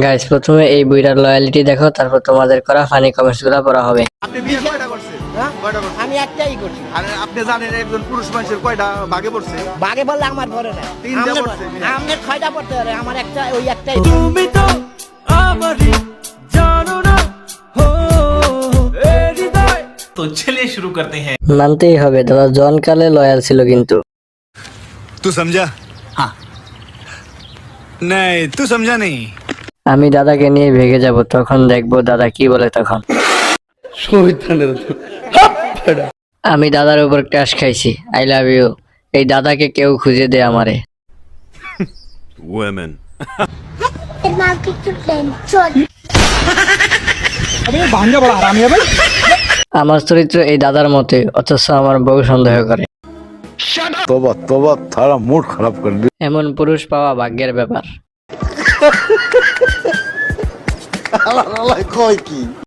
Guys প্রথমে এই বইটার লয়ালিটি দেখো, তারপর তোমাদের করা ফানি কমেন্টস গুলো পড়া হবে। আপনি বিয়ে কয়টা করছেন? হ্যাঁ? কয়টা করছেন? আমি একটাই করছি। আর আপনি জানেন একজন পুরুষ মানুষের কয়টা ভাগে পড়ছে? বাগে বললে আমার ধরে না। তিনটা পড়ছে, আমাদের ছয়টা পড়তে পারে, আমার একটা ওই একটাই। তুমি তো আমারই জানো না হো এ হৃদয়। तो चलिए शुरू करते हैं। মানতেই হবে দাদা জনকালে লয়াল ছিল কিন্তু। तू समझा? हाँ। नहीं तू समझा नहीं। আমি দাদাকে নিয়ে ভেগে যাব, তখন দেখবো দাদা কি বলে তখন। আমি দাদার উপর ক্রাশ খাইছি, আই লাভ ইউ। এই দাদাকে কেউ খুঁজে দে আমারে। Women. আমার চরিত্র এই দাদার মতে, অথচ আমার বউ সন্দেহ করে। तोबा तोबा थारा मूड खराब कर दिया। এমন পুরুষ পাওয়া ভাগ্যের ব্যাপার।